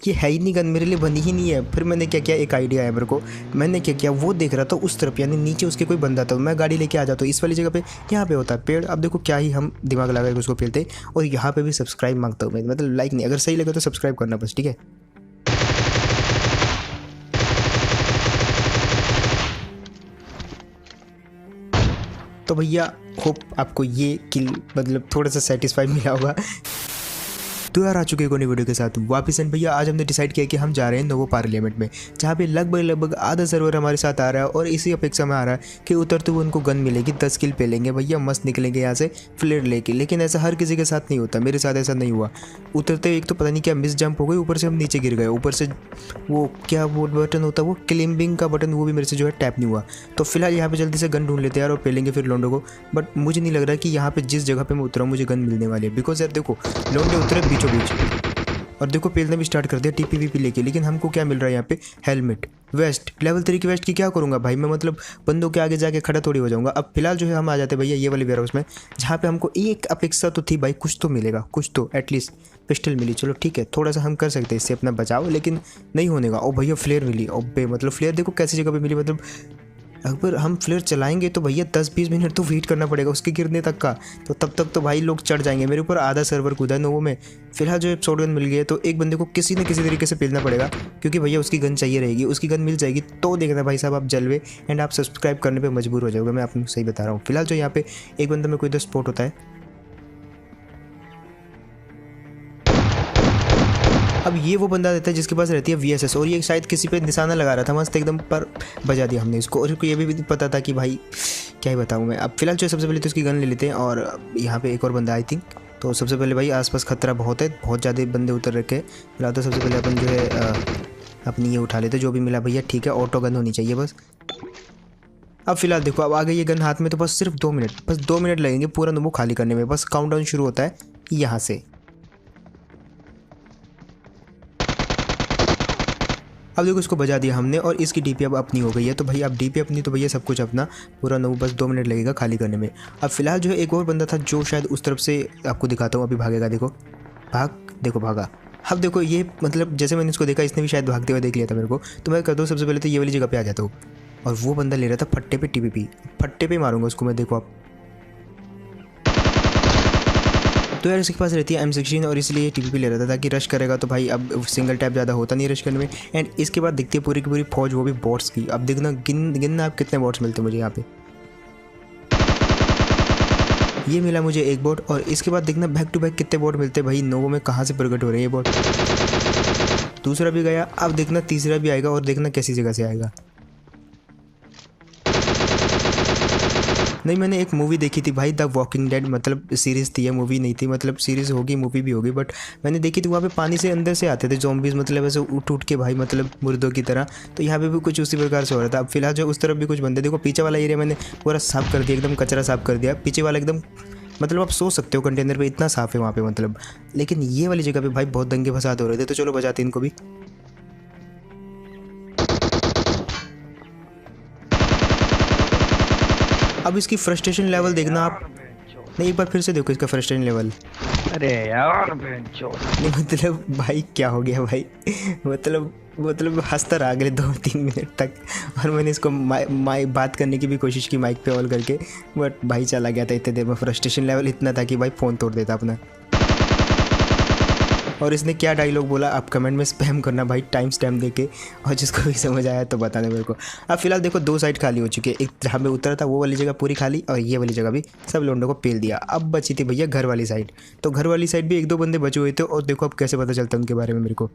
ये है ही नहीं गन, मेरे लिए बनी ही नहीं है। फिर मैंने क्या किया, एक आइडिया है मेरे को। मैंने क्या किया, वो देख रहा था उस तरफ, यानी नीचे उसके कोई बंदा था। मैं गाड़ी लेके आ जाता हूँ इस वाली जगह पे, यहाँ पे होता है पेड़। अब देखो क्या ही हम दिमाग लगा के उसको पेलते। और यहाँ पे भी सब्सक्राइब मांगता हूँ मैं, मतलब लाइक नहीं, अगर सही लगे तो सब्सक्राइब करना बस, ठीक है। तो भैया होप आपको ये किल मतलब थोड़ा सा सेटिस्फाई मिला होगा। तो यार आ चुके हैं वीडियो के साथ वापस। एंड भैया आज हमने डिसाइड किया कि हम जा रहे हैं नोवो पार्लियामेंट में, जहाँ पे लगभग आधा सर्वर हमारे साथ आ रहा है। और इसी अपेक्षा में आ रहा है कि उतरते हुए उनको गन मिलेगी, 10 किल पे लेंगे भैया, मस्त निकलेंगे यहाँ से फ्लेयर लेके। लेकिन ऐसा हर किसी के साथ नहीं होता, मेरे साथ ऐसा नहीं हुआ। उतरते एक तो पता नहीं क्या मिस जंप हो गई, ऊपर से हम नीचे गिर गए। ऊपर से वो क्या वो बटन होता है, वो क्लिम्बिंग का बटन, वो भी मेरे से जो है टैप नहीं हुआ। तो फिलहाल यहाँ पे जल्दी से गन ढूंढ लेते हैं यार और पेलेंगे फिर लोंडो को। बट मुझे नहीं लग रहा कि यहाँ पे जिस जगह पे मैं उतरा मुझे गन मिलने वाली है। बिकॉज यार देखो लोंडे उतरे बीचों बीच और देखो पेलना भी स्टार्ट कर दिया टीपीवीपी लेके। लेकिन हमको क्या मिल रहा है यहाँ पे, हेलमेट, वेस्ट, लेवल 3 की वेस्ट की क्या करूँगा भाई मैं, मतलब बंदों के आगे जाके खड़ा थोड़ी हो जाऊँगा। अब फिलहाल जो है हम आ जाते हैं भैया ये वाले वेयरहाउस में, जहाँ पे हमको एक अपेक्षा तो थी भाई, कुछ तो मिलेगा, कुछ तो एटलीस्ट पिस्टल मिली, चलो ठीक है, थोड़ा सा हम कर सकते हैं इससे अपना बचाव, लेकिन नहीं होने का। ओ भैया फ्लेयर मिली, ओबे मतलब फ्लेयर देखो कैसी जगह पे मिली, मतलब अगर हम फ्लेयर चलाएंगे तो भैया 10-20 मिनट तो वेट करना पड़ेगा उसके गिरने तक का। तो तब तक तो भाई लोग चढ़ जाएंगे मेरे ऊपर, आधा सर्वर कूदा है नोवो में। फिलहाल जो शॉटगन मिल गई है तो एक बंदे को किसी न किसी तरीके से पेलना पड़ेगा, क्योंकि भैया उसकी गन चाहिए रहेगी। उसकी गन मिल जाएगी तो देखना भाई साहब आप जलवे एंड आप सब्सक्राइब करने पर मजबूर हो जाओगे, मैं आपको सही बता रहा हूँ। फिलहाल जो यहाँ पे एक बंदा मेरे को इधर स्पॉट होता है। अब ये वो बंदा रहता है जिसके पास रहती है VSS, और ये शायद किसी पे निशाना लगा रहा था मस्त एकदम, पर बजा दिया हमने इसको। और इसको ये भी पता था कि भाई क्या ही बताऊँ मैं। अब फिलहाल जो सबसे पहले तो इसकी गन ले लेते हैं। और यहाँ पे एक और बंदा आई थिंक, तो सबसे पहले भाई आसपास खतरा बहुत है, बहुत ज़्यादा बंदे उतर रखे। फिलहाल तो सबसे पहले अपन जो है अपनी ये उठा लेते, जो भी मिला भैया ठीक है, ऑटो गन होनी चाहिए बस। अब फिलहाल देखो अब आ गई ये गन हाथ में, तो बस सिर्फ 2 मिनट, बस 2 मिनट लगेंगे पूरा नोवो खाली करने में। बस काउंटडाउन शुरू होता है यहाँ से। अब देखो इसको बजा दिया हमने और इसकी डीपी अब अपनी हो गई है। तो भाई अब डीपी अपनी तो भैया सब कुछ अपना, पूरा नोवो बस 2 मिनट लगेगा खाली करने में। अब फिलहाल जो है एक और बंदा था जो शायद उस तरफ से, आपको दिखाता हूँ अभी भागेगा, देखो देखो भागा। अब देखो ये मतलब जैसे मैंने इसको देखा इसने भी शायद भागते हुए देख लिया था मेरे को। तो मैं कर दूँ सबसे पहले तो ये वाली जगह पे आ जाता हूँ। और वो बंदा ले रहा था फट्टे पे टीपीपी, फट्टे पे मारूंगा उसको मैं, देखो आप। तो यार इसके पास रहती है M16 और इसलिए टीपीपी ले रहा था ताकि रश करेगा तो भाई अब सिंगल टैप ज़्यादा होता नहीं रश करने में। एंड इसके बाद दिखती है पूरी की पूरी फौज, वो भी बॉट्स की। अब देखना गिनना आप कितने बॉट्स मिलते हैं मुझे यहाँ पे। ये मिला मुझे एक बॉट, और इसके बाद देखना बैक टू बैक कितने बॉट मिलते हैं भाई नोवो में, कहाँ से प्रकट हो रहे हैं ये बॉट। दूसरा भी गया, अब देखना तीसरा भी आएगा, और देखना कैसी जगह से आएगा। नहीं मैंने एक मूवी देखी थी भाई द वॉकिंग डेड, मतलब सीरीज़ थी, मूवी नहीं थी, मतलब सीरीज़ होगी मूवी भी होगी, बट मैंने देखी थी। वहाँ पे पानी से अंदर से आते थे ज़ॉम्बीज़, मतलब ऐसे उठ के भाई, मतलब मुर्दों की तरह। तो यहाँ पे भी कुछ उसी प्रकार से हो रहा था। अब फिलहाल जो उस तरफ भी कुछ बंदे, देखो पीछे वाला एरिया मैंने पूरा साफ कर दिया, एकदम कचरा साफ कर दिया। पीछे वाला एकदम मतलब आप सोच सकते हो कंटेनर पे इतना साफ है वहाँ पे मतलब। लेकिन ये वाली जगह पे भाई बहुत दंगे फसाद हो रहे थे, तो चलो बजाते इनको भी। अब इसकी फ्रस्ट्रेशन लेवल देखना आप, नहीं एक बार फिर से देखो इसका फ्रस्ट्रेशन लेवल। अरे यार नहीं मतलब भाई क्या हो गया भाई मतलब हंसता रहा अगले 2-3 मिनट तक। और मैंने इसको माइक बात करने की भी कोशिश की माइक पे ऑन करके, बट भाई चला गया था इतने देर में। फ्रस्ट्रेशन लेवल इतना था कि भाई फ़ोन तोड़ देता अपना। और इसने क्या डायलॉग बोला आप कमेंट में स्पैम करना भाई, टाइम स्टैम्प देके, और जिसको भी समझ आया तो बताना मेरे को। अब फिलहाल देखो 2 साइड खाली हो चुकी है, एक जहाँ पे उतरा था वो वाली जगह पूरी खाली, और ये वाली जगह भी सब लोंडों को पेल दिया। अब बची थी भैया घर वाली साइड, तो घर वाली साइड भी 1-2 बंदे बचे हुए थे, और देखो अब कैसे पता चलता है उनके बारे में मेरे को।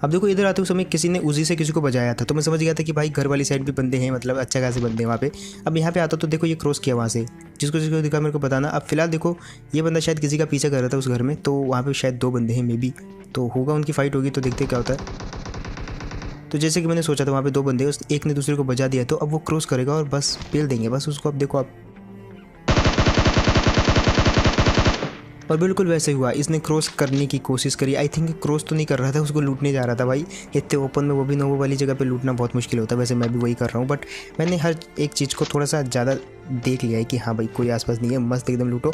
अब देखो इधर आते हुए समय किसी ने उजी से किसी को बजाया था, तो मैं समझ गया था कि भाई घर वाली साइड भी बंदे हैं, मतलब अच्छा खासे बंदे हैं वहाँ पे। अब यहाँ पे आता तो देखो ये क्रॉस किया वहाँ से, जिसको दिखा मेरे को बताना। अब फिलहाल देखो ये बंदा शायद किसी का पीछा कर रहा था उस घर में, तो वहाँ पे शायद 2 बंदे हैं मे बी, तो होगा उनकी फाइट होगी, तो देखते क्या होता है। तो जैसे कि मैंने सोचा था वहाँ पे 2 बंदे, उस एक ने दूसरे को बजा दिया, तो अब वो क्रॉस करेगा और बस पेल देंगे बस उसको। अब देखो आप, और बिल्कुल वैसे हुआ, इसने क्रॉस करने की कोशिश करी। आई थिंक क्रॉस तो नहीं कर रहा था, उसको लूटने जा रहा था भाई। इतने ओपन में, वो भी नोवो वाली जगह पे लूटना बहुत मुश्किल होता है, वैसे मैं भी वही कर रहा हूँ। बट मैंने हर एक चीज़ को थोड़ा सा ज़्यादा देख लिया है कि हाँ भाई कोई आसपास नहीं है, मस्त एकदम लूटो।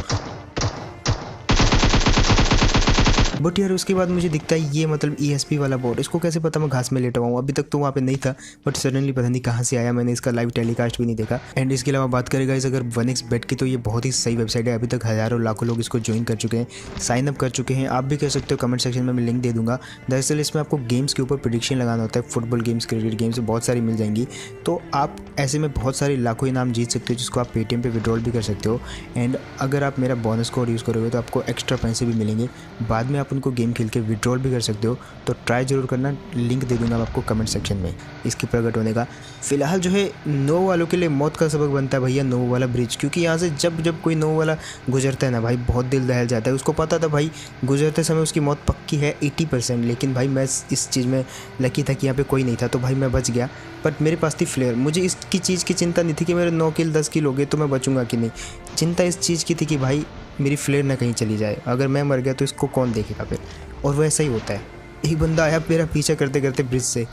बट यार उसके बाद मुझे दिखता है ये मतलब ESP वाला बोर्ड, इसको कैसे पता मैं घास में लेटा हुआ हूँ, अभी तक तो वहाँ पे नहीं था बट सडनली पता नहीं कहाँ से आया, मैंने इसका लाइव टेलीकास्ट भी नहीं देखा। एंड इसके अलावा बात करें गाइस अगर 1xbet की, तो ये बहुत ही सही वेबसाइट है, अभी तक हज़ारों लाखों लोग इसको ज्वाइन कर चुके हैं, साइन अप कर चुके हैं। आप भी कह सकते हो, कमेंट सेक्शन में मैं लिंक दे दूंगा। दरअसल इसमें आपको गेम्स के ऊपर प्रेडिक्शन लगाना होता है, फुटबॉल गेम्स, क्रिकेट गेम्स बहुत सारी मिल जाएंगी, तो आप ऐसे में बहुत सारे लाखों इनाम जीत सकते हो, जिसको आप पेटीएम पे विड्रॉल भी कर सकते हो। एंड अगर आप मेरा बोनस कोड यूज़ करोगे तो आपको एक्स्ट्रा पैसे भी मिलेंगे, बाद में आप उनको गेम खेल के विड्रॉल भी कर सकते हो, तो ट्राई जरूर करना। लिंक दे दूंगा आपको कमेंट सेक्शन में इसके प्रकट होने का। फिलहाल जो है नोवो वालों के लिए मौत का सबक बनता है भैया नोवो वाला ब्रिज, क्योंकि यहाँ से जब कोई नोवो वाला गुजरता है ना भाई, बहुत दिल दहल जाता है। उसको पता था भाई गुजरते समय उसकी मौत पक्की है 80%, लेकिन भाई मैं इस चीज़ में लकी था कि यहाँ पे कोई नहीं था, तो भाई मैं बच गया। बट मेरे पास थी फ्लेयर, मुझे इसकी चीज़ की चिंता नहीं थी कि मेरे 9 किल 10 किल हो गए तो मैं बचूंगा कि नहीं, चिंता इस चीज़ की थी कि भाई मेरी फ्लेयर ना कहीं चली जाए, अगर मैं मर गया तो इसको कौन देखेगा फिर। और वैसा ही होता है। एक बंदा आया मेरा पीछा करते करते ब्रिज से,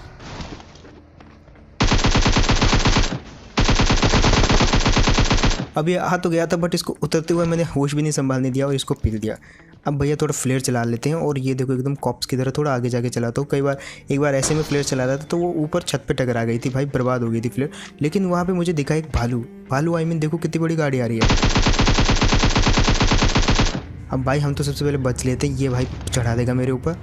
अब ये आ तो गया था बट इसको उतरते हुए मैंने होश भी नहीं संभालने दिया और इसको पील दिया। अब भैया थोड़ा फ्लेयर चला लेते हैं, और ये देखो एकदम कॉप्स की तरह थोड़ा आगे जाके चलाता हूँ। कई बार एक बार ऐसे में फ्लेयर चला रहा था तो वो ऊपर छत पे टकरा गई थी भाई, बर्बाद हो गई थी फ्लेयर। लेकिन वहाँ पे मुझे दिखा एक भालू आई मीन देखो कितनी बड़ी गाड़ी आ रही है। अब भाई हम तो सबसे पहले बच लेते हैं, ये भाई चढ़ा देगा मेरे ऊपर।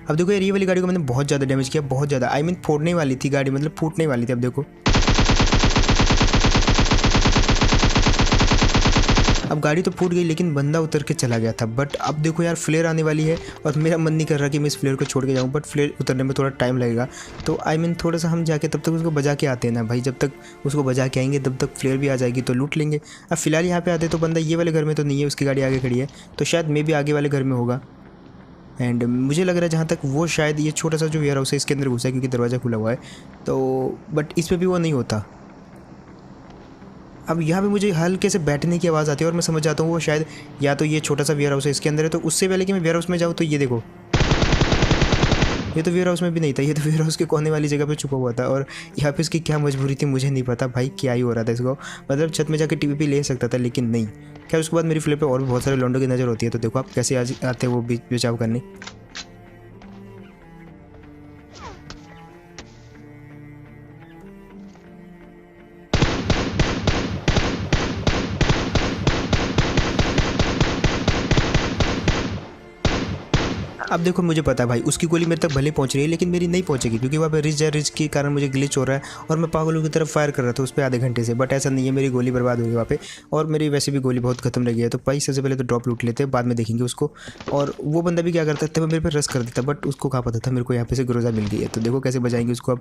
अब देखो यार ये वाली गाड़ी को मैंने बहुत ज़्यादा डैमेज किया, बहुत ज़्यादा, आई मीन फोड़ने वाली थी गाड़ी, मतलब फूटने वाली थी। अब देखो अब गाड़ी तो फूट गई लेकिन बंदा उतर के चला गया था। बट अब देखो यार फ्लेयर आने वाली है और मेरा मन नहीं कर रहा कि मैं इस फ्लेयर को छोड़ के जाऊँ, बट फ्लेयर उतरने में थोड़ा टाइम लगेगा, तो आई मीन थोड़ा सा हम जाके तब तक उसको बजा के आते हैं ना भाई, जब तक उसको बजा के आएंगे तब तक फ्लेयर भी आ जाएगी तो लूट लेंगे। अब फिलहाल यहाँ पे आते तो बंदा ये वाले घर में तो नहीं है, उसकी गाड़ी आगे खड़ी है, तो शायद मे भी आगे वाले घर में होगा। एंड मुझे लग रहा है जहाँ तक वो शायद ये छोटा सा जो वेयर हाउस है इसके अंदर घुसा है, क्योंकि दरवाज़ा खुला हुआ है, तो बट इसमें भी वो नहीं होता। अब यहाँ पे मुझे हल्के से बैठने की आवाज़ आती है और मैं समझ जाता हूँ वो शायद या तो ये छोटा सा वेयर हाउस है इसके अंदर है। तो उससे पहले कि मैं वेयर हाउस में जाऊँ तो ये देखो, ये तो वेयर हाउस में भी नहीं था, ये तो वेयर हाउस के कोने वाली जगह पे छुपा हुआ था। और यहाँ पे इसकी क्या मजबूरी थी मुझे नहीं पता भाई, क्या ही हो रहा था इसको, मतलब छत में जाके टीवी पे ले सकता था लेकिन नहीं। खैर उसके बाद मेरी फ्लिप पे और भी बहुत सारे लौंडों की नज़र होती है, तो देखो आप कैसे आज आते हैं वो बचाव करने। अब देखो मुझे पता है भाई उसकी गोली मेरे तक भले पहुंच रही है लेकिन मेरी नहीं पहुंचेगी, क्योंकि वहाँ पे रिज के कारण मुझे ग्लिच हो रहा है और मैं पागलों की तरफ फायर कर रहा था उस पर आधे घंटे से। बट ऐसा नहीं है, मेरी गोली बर्बाद हो गई वहाँ पे, और मेरी वैसे भी गोली बहुत खत्म लगी है। तो भाई सबसे पहले तो ड्रॉप लूट लेते हैं, बाद में देखेंगे उसको। और वो बंदा भी क्या करता था, वो मेरे पे रस कर देता, बट उसको कहाँ पता था मेरे को यहाँ पे से ग्रोजा मिल गई है, तो देखो कैसे बजाएंगे उसको।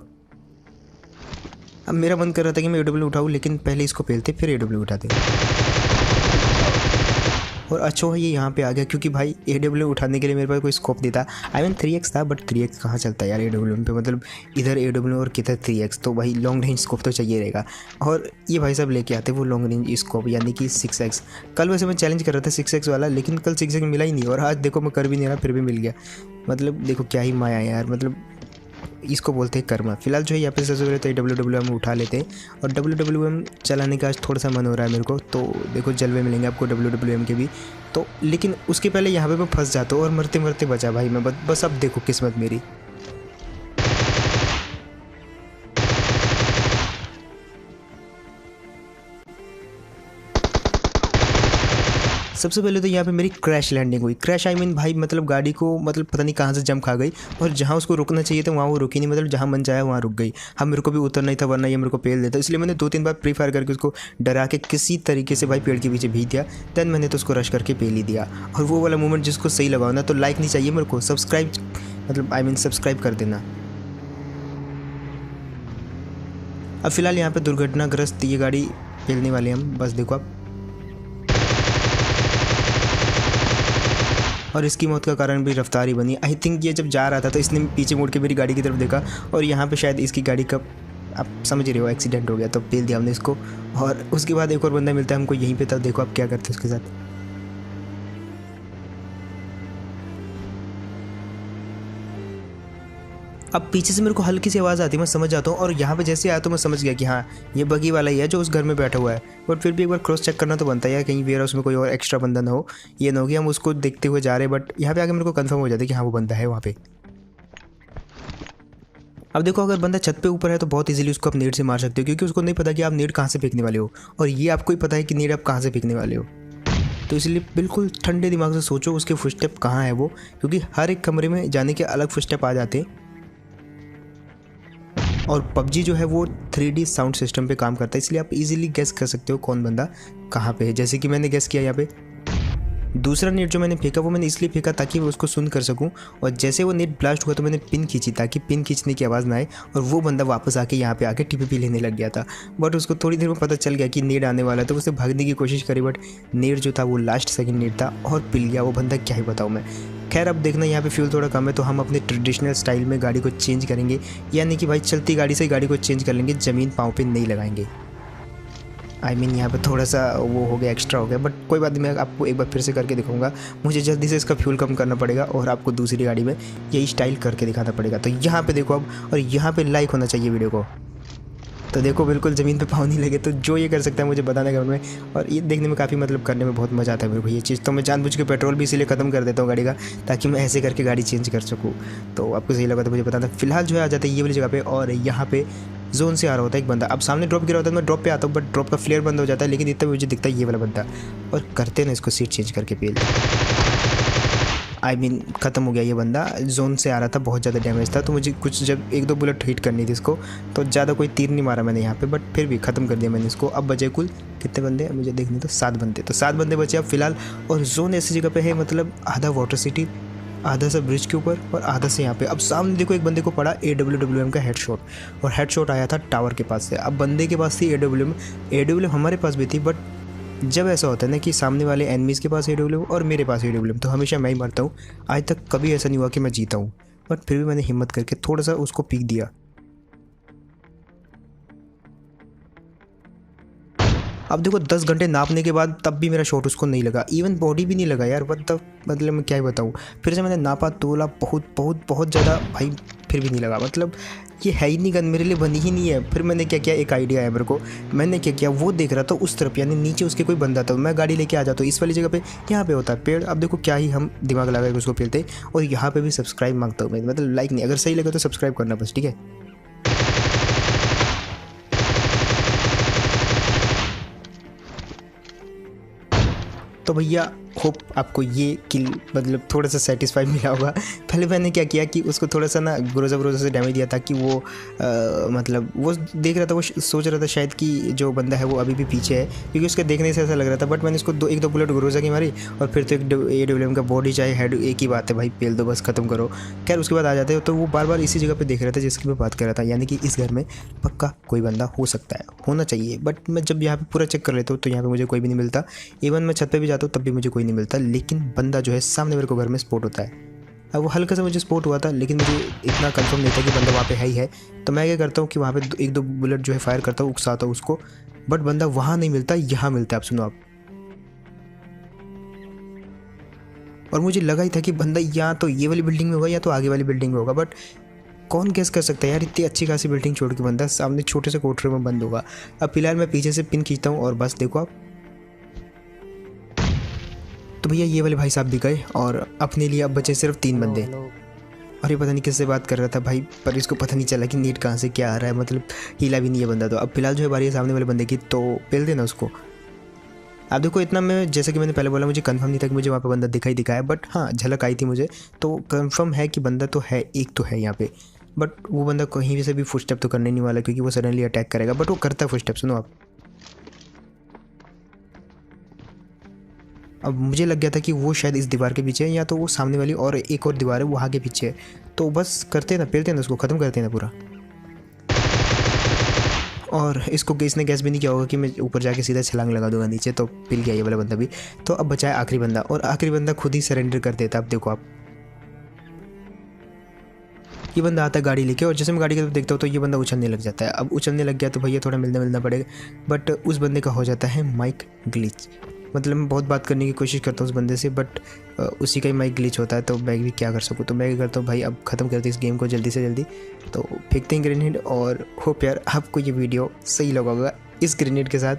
अब मेरा मन कर रहा था कि मैं AW उठाऊँ, लेकिन पहले इसको पेलते फिर AW उठाते। और अच्छा ये यहाँ पे आ गया, क्योंकि भाई AW उठाने के लिए मेरे पास कोई स्कोप नहीं था। आई मीन 3x था, बट 3x कहाँ चलता है यार AW पे, मतलब इधर AW और किधर 3x, तो भाई लॉन्ग रेंज स्कोप तो चाहिए रहेगा। और ये भाई साहब लेके आते वो लॉन्ग रेंज स्कोप, यानी कि 6x। कल वैसे मैं चैलेंज कर रहा था 6x वाला, लेकिन कल 6x मिला ही नहीं, और आज देखो मैं कर भी नहीं रहा फिर भी मिल गया। मतलब देखो क्या ही माया है यार, मतलब इसको बोलते हैं कर्मा। फिलहाल जो है यहाँ पे सबसे पहले तो WWM उठा लेते हैं, और WWM चलाने का आज थोड़ा सा मन हो रहा है मेरे को, तो देखो जलवे मिलेंगे आपको WWM के भी। तो लेकिन उसके पहले यहाँ पे मैं फंस जाता हूँ और मरते मरते बचा भाई मैं, बस अब देखो किस्मत मेरी। सबसे पहले तो यहाँ पे मेरी क्रैश लैंडिंग हुई। क्रैश आई मीन भाई मतलब गाड़ी को मतलब पता नहीं कहाँ से जंप खा गई, और जहाँ उसको रुकना चाहिए था वहाँ वो रुकी नहीं, मतलब जहाँ मन चाहे वहाँ रुक गई। हाँ मेरे को भी उतरना ही था, वरना ये मेरे को पेल देता, इसलिए मैंने 2-3 बार प्री फायर करके उसको डरा के किसी तरीके से भाई पेड़ के पीछे भेज दिया। देन मैंने तो उसको रश करके पेल ही दिया। और वो वाला मोमेंट जिसको सही लगाओ ना, तो लाइक नहीं चाहिए मेरे को, सब्सक्राइब मतलब आई मीन सब्सक्राइब कर देना। अब फिलहाल यहाँ पे दुर्घटनाग्रस्त ये गाड़ी पेलने वाले हम, बस देखो आप। और इसकी मौत का कारण भी रफ्तार ही बनी। आई थिंक ये जब जा रहा था तो इसने पीछे मुड़ के मेरी गाड़ी की तरफ देखा, और यहाँ पे शायद इसकी गाड़ी का आप समझ रहे हो एक्सीडेंट हो गया, तो पेल दिया हमने इसको। और उसके बाद एक और बंदा मिलता है हमको यहीं पे, तब देखो आप क्या करते हैं उसके साथ। अब पीछे से मेरे को हल्की सी आवाज़ आती है, मैं समझ जाता हूँ और यहाँ पे जैसे आया तो मैं समझ गया कि हाँ ये बगी वाला ही है जो उस घर में बैठा हुआ है। बट फिर भी एक बार क्रॉस चेक करना तो बनता है यार, कहीं वेयर हाउस में कोई और एक्स्ट्रा बंदा ना हो। ये ना हो कि हम उसको देखते हुए जा रहे हैं बट यहाँ पे आके मेरे को कंफर्म हो जाता है कि हाँ वो बंदा है वहाँ पे। अब देखो अगर बंदा छत पे ऊपर है तो बहुत इजीली उसको आप नेट से मार सकते हो, क्योंकि उसको नहीं पता कि आप नेट कहाँ से फेंकने वाले हो, और ये आपको ही पता है कि नेट आप कहाँ से फेंकने वाले हो। तो इसलिए बिल्कुल ठंडे दिमाग से सोचो उसके फुटस्टेप कहाँ है वो, क्योंकि हर एक कमरे में जाने के अलग फुटस्टेप आ जाते हैं। और पबजी जो है वो 3D साउंड सिस्टम पे काम करता है, इसलिए आप इजीली गेस कर सकते हो कौन बंदा कहाँ पे है। जैसे कि मैंने गेस किया यहाँ पे दूसरा नेट जो मैंने फेंका वो मैंने इसलिए फेंका ताकि मैं उसको सुन कर सकूं, और जैसे वो नेट ब्लास्ट हुआ तो मैंने पिन खींची ताकि पिन खींचने की आवाज़ ना आए, और वो बंदा वापस आके यहाँ पे आके टीपीपी लेने लग गया था। बट उसको थोड़ी देर में पता चल गया कि नेट आने वाला है तो उसने भागने की कोशिश करी, बट नेट जो था वो लास्ट सेकंड नेट था और पिल गया वो बंदा, क्या ही बताऊँ मैं। खैर अब देखना यहाँ पे फ्यूल थोड़ा कम है तो हम अपने ट्रेडिशनल स्टाइल में गाड़ी को चेंज करेंगे, यानी कि भाई चलती गाड़ी से गाड़ी को चेंज कर लेंगे, ज़मीन पाँव पे नहीं लगाएंगे। आई मीन यहाँ पे थोड़ा सा वो हो गया, एक्स्ट्रा हो गया, बट कोई बात नहीं, मैं आपको एक बार फिर से करके दिखाऊंगा। मुझे जल्दी से इसका फ्यूल कम करना पड़ेगा और आपको दूसरी गाड़ी में यही स्टाइल करके दिखाना पड़ेगा। तो यहाँ पे देखो अब, और यहाँ पे लाइक होना चाहिए वीडियो को। तो देखो बिल्कुल ज़मीन पे पाँव नहीं लगे, तो जो ये कर सकता है मुझे बताने का में, और ये देखने में काफ़ी मतलब करने में बहुत मज़ा आता है मेरे को ये चीज़। तो मैं जानबूझ के पेट्रोल भी इसीलिए ख़त्म कर देता हूँ गाड़ी का, ताकि मैं ऐसे करके गाड़ी चेंज कर सकूँ। तो आपको सही लगा तो मुझे बताना। फिलहाल जो है आ जाता है ये वाली जगह पे, और यहाँ पे जोन से आ रहा होता है एक बंदा। अब सामने ड्रॉप गिरा होता है, मैं ड्रॉप पे आता हूँ बट ड्रॉप का फ्लेयर बंद हो जाता है, लेकिन इतना मुझे दिखता है ये वाला बंदा, और करते ना इसको सीट चेंज करके पेल। आई मीन ख़त्म हो गया ये बंदा, जोन से आ रहा था, बहुत ज़्यादा डैमेज था, तो मुझे कुछ जब 1-2 बुलेट हिट करनी थी इसको, तो ज़्यादा कोई तीर नहीं मारा मैंने यहाँ पे, बट फिर भी ख़त्म कर दिया मैंने इसको। अब बचे कुल कितने बंदे मुझे देखने, तो 7 बंदे, तो 7 बंदे बचे अब फिलहाल। और जोन ऐसी जगह पे है मतलब आधा वाटर सिटी, आधा सा ब्रिज के ऊपर और आधा से यहाँ पे। अब सामने देखो एक बंदे को पड़ा AWM का हेडशॉट, और हेडशॉट आया था टावर के पास से। अब बंदे के पास थी AWM हमारे पास भी थी, बट जब ऐसा होता है ना कि सामने वाले एनिमीज़ के पास AWM और मेरे पास AWM, तो हमेशा मैं ही मरता हूँ। आज तक कभी ऐसा नहीं हुआ कि मैं जीता हूँ, बट फिर भी मैंने हिम्मत करके थोड़ा सा उसको पीक दिया। अब देखो 10 घंटे नापने के बाद तब भी मेरा शॉट उसको नहीं लगा, इवन बॉडी भी नहीं लगा यार, मतलब मैं क्या ही बताऊँ। फिर से मैंने नापा, तोला, बहुत ज़्यादा भाई, फिर भी नहीं लगा। मतलब ये है ही नहीं गन, मेरे लिए बनी ही नहीं है। फिर मैंने क्या किया, एक आइडिया आया मेरे को, मैंने क्या किया, वो देख रहा था उस तरफ, यानी नीचे उसके कोई बंदा था, मैं गाड़ी लेके आ जाता हूँ इस वाली जगह पे, यहाँ पे होता है पेड़। अब देखो क्या ही हम दिमाग लगा के उसको पेलते। और यहाँ पे भी सब्सक्राइब मांगता हूँ मैं, मतलब लाइक नहीं, अगर सही लगे तो सब्सक्राइब करना बस, ठीक है। तो भैया होप आपको ये किल मतलब थोड़ा सा सेटिस्फाई मिला होगा। पहले मैंने क्या किया कि उसको थोड़ा सा ना ग्रोजा से डैमेज दिया, ताकि वो मतलब वो देख रहा था, वो सोच रहा था शायद कि जो बंदा है वो अभी भी पीछे है, क्योंकि उसके देखने से ऐसा लग रहा था। बट मैंने उसको 1-2 बुलेट ग्रोजा की मारी, और फिर तो एक AWM का बॉडी चाहे हेड एक ही बात है भाई, पेल दो बस, ख़त्म करो। खैर उसके बाद आ जाते हैं, तो वो बार बार इसी जगह पर देख रहा था जिसकी मैं बात कर रहा था, यानी कि इस घर में पक्का कोई बंदा हो सकता है, होना चाहिए। बट मैं जब यहाँ पर पूरा चेक कर लेता हूँ तो यहाँ पर मुझे कोई भी नहीं मिलता, इवन मैं छत पर भी जाता हूँ तब भी मुझे कोई नहीं मिलता। लेकिन बंदा जो है सामने मेरे को घर में स्पॉट होता है। अब वो हल्का सा मुझे स्पॉट हुआ था, लेकिन मुझे इतना कंफर्म नहीं था कि बंदा वहाँ पे है ही है। तो मैं क्या करता हूँ कि वहाँ पे 1-2 बुलेट जो है फायर करता हूँ, उकसाता हूँ उसको, बट बंदा वहाँ नहीं मिलता, यहाँ मिलता है। आप सुनो आप, और मुझे लगा ही था कि बंदा या तो ये वाली बिल्डिंग में होगा या तो आगे वाली बिल्डिंग में होगा, बट कौन गेस कर सकता है यार, इतनी अच्छी खासी बिल्डिंग छोड़ के बंदा सामने छोटे से कोठरे में बंद होगा। अब फिलहाल मैं पीछे से पिन खींचता हूँ, और बस देखो आप, तो भैया ये वाले भाई साहब भी गए, और अपने लिए अब बचे सिर्फ 3 बंदे। और ये पता नहीं किससे बात कर रहा था भाई, पर इसको पता नहीं चला कि नीट कहाँ से क्या आ रहा है, मतलब हीला भी नहीं है बंदा। तो अब फिलहाल जो है बारी है सामने वाले बंदे की, तो पेल देना उसको। अब देखो इतना मैं, जैसे कि मैंने पहले बोला, मुझे कंफर्म नहीं था कि मुझे वहाँ पे बंदा दिखाया, बट हाँ झलक आई थी मुझे, तो कंफर्म है कि बंदा तो है, एक तो है यहाँ पे। बट वो बंदा कहीं से भी फुटस्टेप तो करने नहीं वाला, क्योंकि वो सडनली अटैक करेगा, बट वो करता है फुटस्टेप। सुनो आप, अब मुझे लग गया था कि वो शायद इस दीवार के पीछे है, या तो वो सामने वाली और एक और दीवार है वो आगे पीछे है। तो बस करते ना, पेलते ना उसको, ख़त्म करते ना पूरा। और इसको इसने गैस भी नहीं किया होगा कि मैं ऊपर जाके सीधा छलांग लगा दूंगा नीचे, तो पिल गया ये वाला बंदा भी। तो अब बचा है आखिरी बंदा, और आखिरी बंदा खुद ही सरेंडर कर देता। अब देखो आप, ये बंदा आता है गाड़ी लेके, और जैसे मैं गाड़ी की तरफ देखता हूँ तो ये बंदा उछलने लग जाता है। अब उछलने लग गया तो भैया थोड़ा मिलना पड़ेगा, बट उस बंदे का हो जाता है माइक ग्लिच। मतलब मैं बहुत बात करने की कोशिश करता हूँ उस बंदे से, बट उसी का ही माइक ग्लिच होता है, तो मैं भी क्या कर सकूँ। तो मैं क्या करता हूँ भाई, अब ख़त्म करते इस गेम को जल्दी से जल्दी। तो फेंकते हैं ग्रेनेड, और होप यार आपको ये वीडियो सही लगा होगा इस ग्रेनेड के साथ,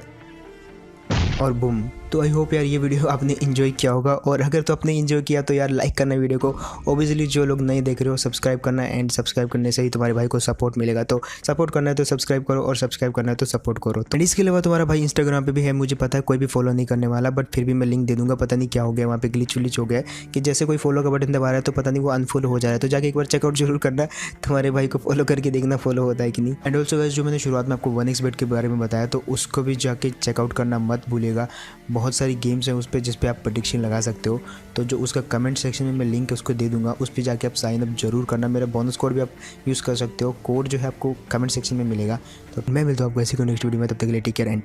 और बूम। तो आई होप यार ये वीडियो आपने इन्जॉय किया होगा, और अगर तो आपने इन्जॉय किया तो यार लाइक करना वीडियो को। ओबियसली जो लोग नहीं देख रहे हो सब्सक्राइब करना, एंड सब्सक्राइब करने से ही तुम्हारे भाई को सपोर्ट मिलेगा। तो सपोर्ट करना है तो सब्सक्राइब करो, और सब्सक्राइब करना है तो सपोर्ट करो। तो इसके अलावा तुम्हारा भाई इंस्टाग्राम पे भी है, मुझे पता है कोई भी फॉलो नहीं करने वाला, बट फिर भी मैं लिंक दे दूंगा। पता नहीं क्या हो गया वहाँ पे, ग्लिच विलिच हो गया है कि जैसे कोई फॉलो का बटन दबा रहा है तो पता नहीं वो अनफॉलो हो जा रहा है। तो जाके एक बार चेकआउट जरूर करना, तुम्हारे भाई को फॉलो करके देखना फॉलो होता है कि नहीं। एंड ऑल्सो गाइस, जो मैंने शुरुआत में आपको 1xbet के बारे में बताया, तो उसको भी जाके चेकआउट करना मत भूलिएगा। बहुत सारी गेम्स हैं उस पर जिस पे आप प्रेडिक्शन लगा सकते हो। तो जो उसका कमेंट सेक्शन में मैं लिंक उसको दे दूंगा, उस पर जाके आप साइन अप जरूर करना। मेरा बोनस कोड भी आप यूज़ कर सकते हो, कोड जो है आपको कमेंट सेक्शन में मिलेगा। तो मैं मिलता हूँ आपको ऐसी कोई नेक्स्ट वीडियो में, तब तक के लिए टेक केयर एंड